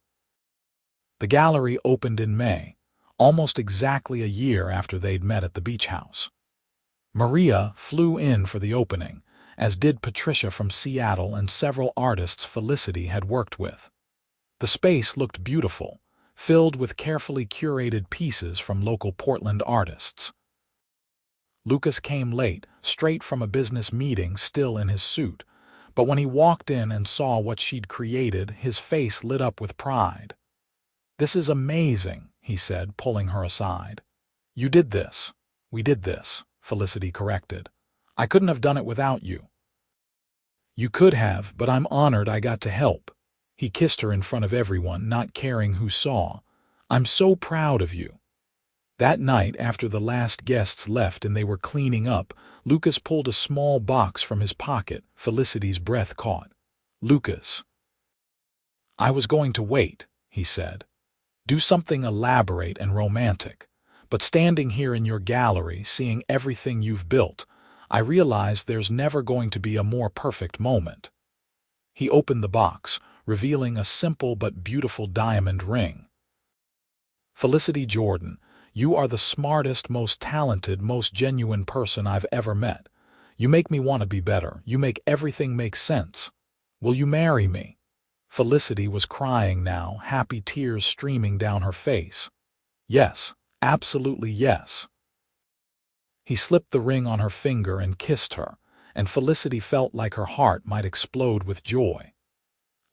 The gallery opened in May, almost exactly a year after they'd met at the beach house. Maria flew in for the opening, as did Patricia from Seattle and several artists Felicity had worked with. The space looked beautiful, filled with carefully curated pieces from local Portland artists. Lucas came late, straight from a business meeting, still in his suit, but when he walked in and saw what she'd created, his face lit up with pride. "This is amazing," he said, pulling her aside. "You did this." "We did this," Felicity corrected. "I couldn't have done it without you." "You could have, but I'm honored I got to help." He kissed her in front of everyone, not caring who saw. "I'm so proud of you." That night, after the last guests left and they were cleaning up, Lucas pulled a small box from his pocket. Felicity's breath caught. "Lucas." "I was going to wait," he said. "Do something elaborate and romantic. But standing here in your gallery, seeing everything you've built, I realized there's never going to be a more perfect moment." He opened the box, revealing a simple but beautiful diamond ring. "Felicity Jordan, you are the smartest, most talented, most genuine person I've ever met. You make me want to be better. You make everything make sense. Will you marry me?" Felicity was crying now, happy tears streaming down her face. "Yes, absolutely yes." He slipped the ring on her finger and kissed her, and Felicity felt like her heart might explode with joy.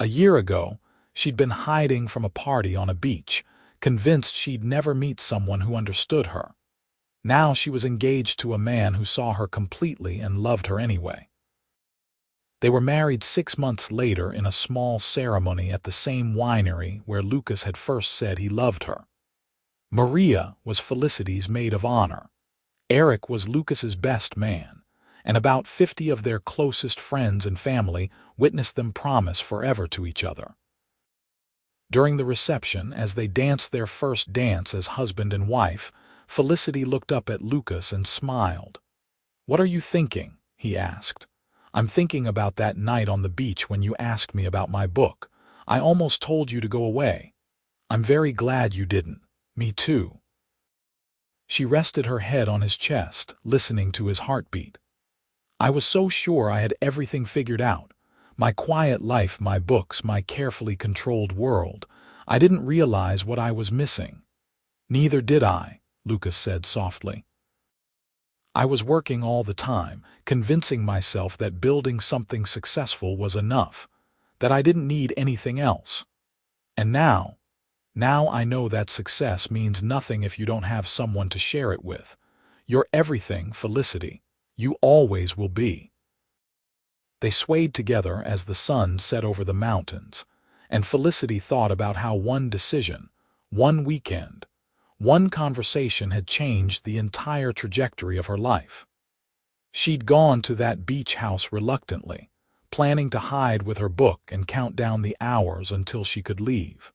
A year ago, she'd been hiding from a party on a beach, convinced she'd never meet someone who understood her. Now she was engaged to a man who saw her completely and loved her anyway. They were married 6 months later in a small ceremony at the same winery where Lucas had first said he loved her. Maria was Felicity's maid of honor. Eric was Lucas's best man, and about 50 of their closest friends and family witnessed them promise forever to each other. During the reception, as they danced their first dance as husband and wife, Felicity looked up at Lucas and smiled. "What are you thinking?" he asked. "I'm thinking about that night on the beach when you asked me about my book. I almost told you to go away. I'm very glad you didn't." "Me too." She rested her head on his chest, listening to his heartbeat. "I was so sure I had everything figured out. My quiet life, my books, my carefully controlled world. I didn't realize what I was missing." "Neither did I," Lucas said softly. "I was working all the time, convincing myself that building something successful was enough, that I didn't need anything else. And now I know that success means nothing if you don't have someone to share it with. You're everything, Felicity. You always will be." They swayed together as the sun set over the mountains, and Felicity thought about how one decision, one weekend, One conversation had changed the entire trajectory of her life. She'd gone to that beach house reluctantly, planning to hide with her book and count down the hours until she could leave.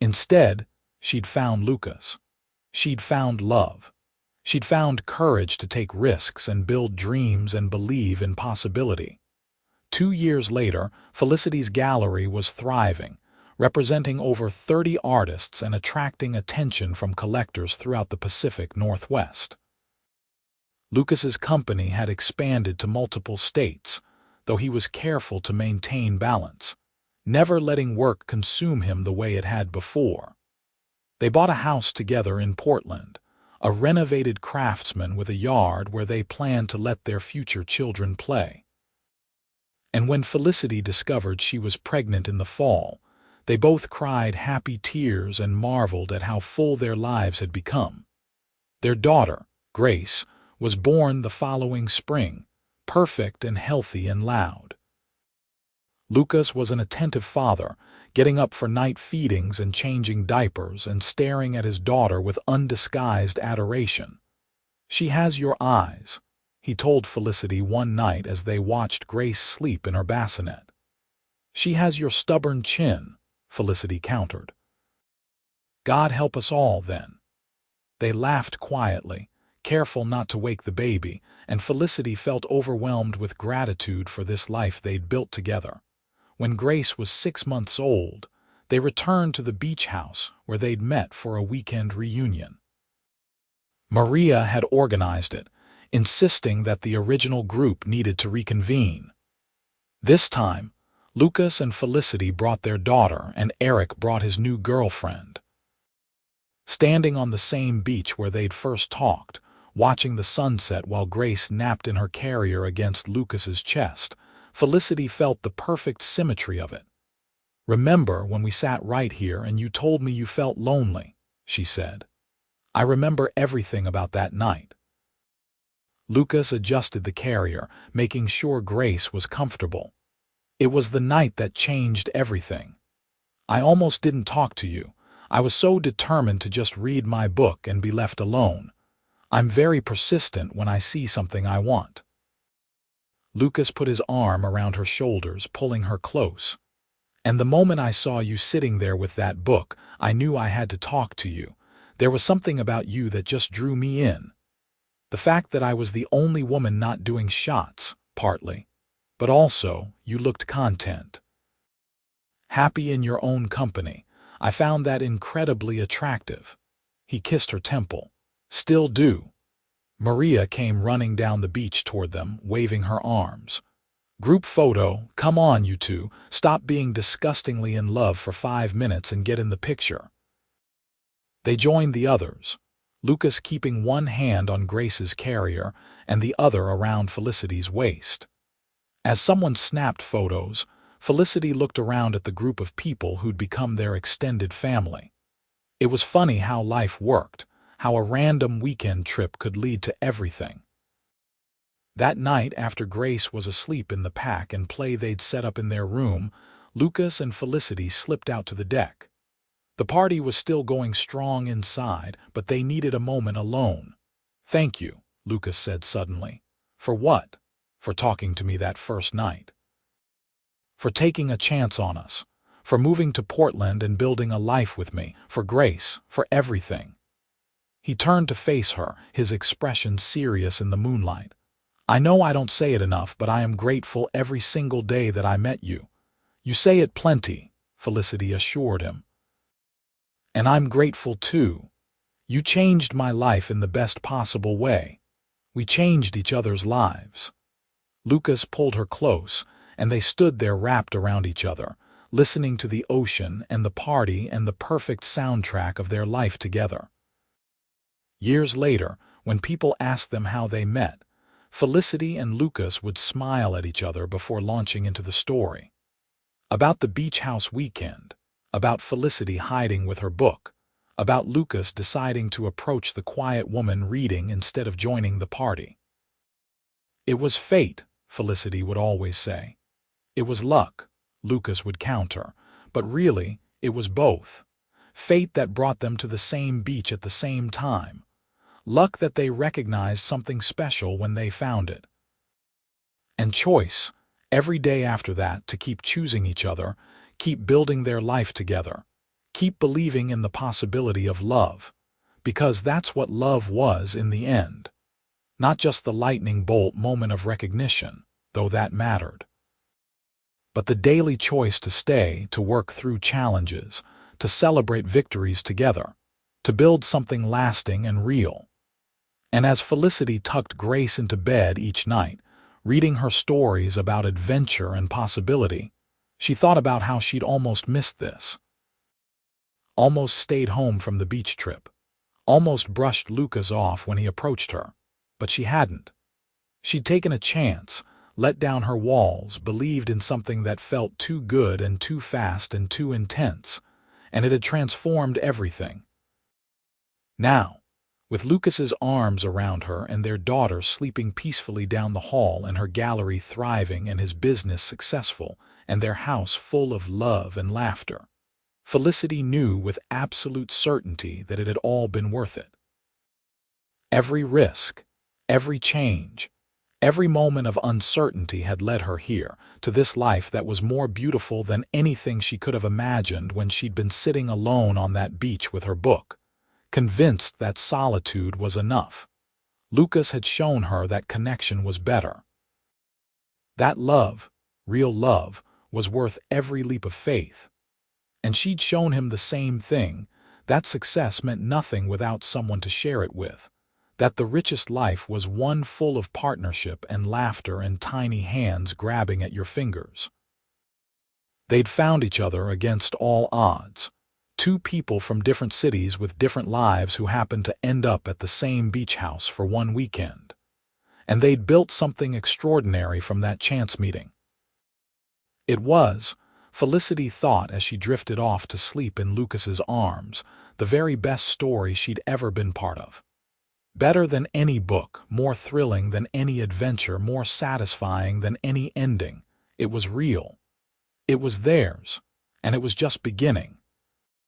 Instead, she'd found Lucas. She'd found love. She'd found courage to take risks and build dreams and believe in possibility. 2 years later, Felicity's gallery was thriving, representing over 30 artists and attracting attention from collectors throughout the Pacific Northwest. Lucas's company had expanded to multiple states, though he was careful to maintain balance, never letting work consume him the way it had before. They bought a house together in Portland, a renovated craftsman with a yard where they planned to let their future children play. And when Felicity discovered she was pregnant in the fall, they both cried happy tears and marveled at how full their lives had become. Their daughter, Grace, was born the following spring, perfect and healthy and loud. Lucas was an attentive father, getting up for night feedings and changing diapers and staring at his daughter with undisguised adoration. "She has your eyes," he told Felicity one night as they watched Grace sleep in her bassinet. "She has your stubborn chin," Felicity countered. "God help us all, then." They laughed quietly, careful not to wake the baby, and Felicity felt overwhelmed with gratitude for this life they'd built together. When Grace was 6 months old, they returned to the beach house where they'd met for a weekend reunion. Maria had organized it, insisting that the original group needed to reconvene. This time, Lucas and Felicity brought their daughter and Eric brought his new girlfriend. Standing on the same beach where they'd first talked, watching the sunset while Grace napped in her carrier against Lucas's chest, Felicity felt the perfect symmetry of it. "Remember when we sat right here and you told me you felt lonely?" she said. "I remember everything about that night." Lucas adjusted the carrier, making sure Grace was comfortable. "It was the night that changed everything. I almost didn't talk to you. I was so determined to just read my book and be left alone. I'm very persistent when I see something I want." Lucas put his arm around her shoulders, pulling her close. "And the moment I saw you sitting there with that book, I knew I had to talk to you. There was something about you that just drew me in. The fact that I was the only woman not doing shots, partly, but also you looked content. Happy in your own company. I found that incredibly attractive." He kissed her temple. "Still do." Maria came running down the beach toward them, waving her arms. "Group photo, come on you two, stop being disgustingly in love for 5 minutes and get in the picture." They joined the others, Lucas keeping one hand on Grace's carrier and the other around Felicity's waist. As someone snapped photos, Felicity looked around at the group of people who'd become their extended family. It was funny how life worked, how a random weekend trip could lead to everything. That night, after Grace was asleep in the pack and play they'd set up in their room, Lucas and Felicity slipped out to the deck. The party was still going strong inside, but they needed a moment alone. "Thank you," Lucas said suddenly. "For what?" "For talking to me that first night. For taking a chance on us. For moving to Portland and building a life with me. For Grace. For everything." He turned to face her, his expression serious in the moonlight. "I know I don't say it enough, but I am grateful every single day that I met you." "You say it plenty," Felicity assured him. "And I'm grateful too. You changed my life in the best possible way. We changed each other's lives." Lucas pulled her close, and they stood there wrapped around each other, listening to the ocean and the party and the perfect soundtrack of their life together. Years later, when people asked them how they met, Felicity and Lucas would smile at each other before launching into the story. About the beach house weekend, about Felicity hiding with her book, about Lucas deciding to approach the quiet woman reading instead of joining the party. "It was fate," Felicity would always say. "It was luck," Lucas would counter, but really, it was both. fate that brought them to the same beach at the same time, luck that they recognized something special when they found it. And choice, every day after that, to keep choosing each other, keep building their life together, keep believing in the possibility of love, because that's what love was in the end. Not just the lightning bolt moment of recognition, though that mattered, but the daily choice to stay, to work through challenges, to celebrate victories together, to build something lasting and real. And as Felicity tucked Grace into bed each night, reading her stories about adventure and possibility, she thought about how she'd almost missed this. Almost stayed home from the beach trip. Almost brushed Lucas off when he approached her. But she hadn't. She'd taken a chance, let down her walls, believed in something that felt too good and too fast and too intense, and it had transformed everything. Now, with Lucas's arms around her and their daughter sleeping peacefully down the hall and her gallery thriving and his business successful and their house full of love and laughter, Felicity knew with absolute certainty that it had all been worth it. Every risk, every change, every moment of uncertainty had led her here, to this life that was more beautiful than anything she could have imagined when she'd been sitting alone on that beach with her book, convinced that solitude was enough. Lucas had shown her that connection was better. That love, real love, was worth every leap of faith. And she'd shown him the same thing, that success meant nothing without someone to share it with, that the richest life was one full of partnership and laughter and tiny hands grabbing at your fingers. They'd found each other against all odds. Two people from different cities with different lives who happened to end up at the same beach house for one weekend. And they'd built something extraordinary from that chance meeting. It was, Felicity thought as she drifted off to sleep in Lucas's arms, the very best story she'd ever been part of. Better than any book, more thrilling than any adventure, more satisfying than any ending. It was real. It was theirs, and it was just beginning.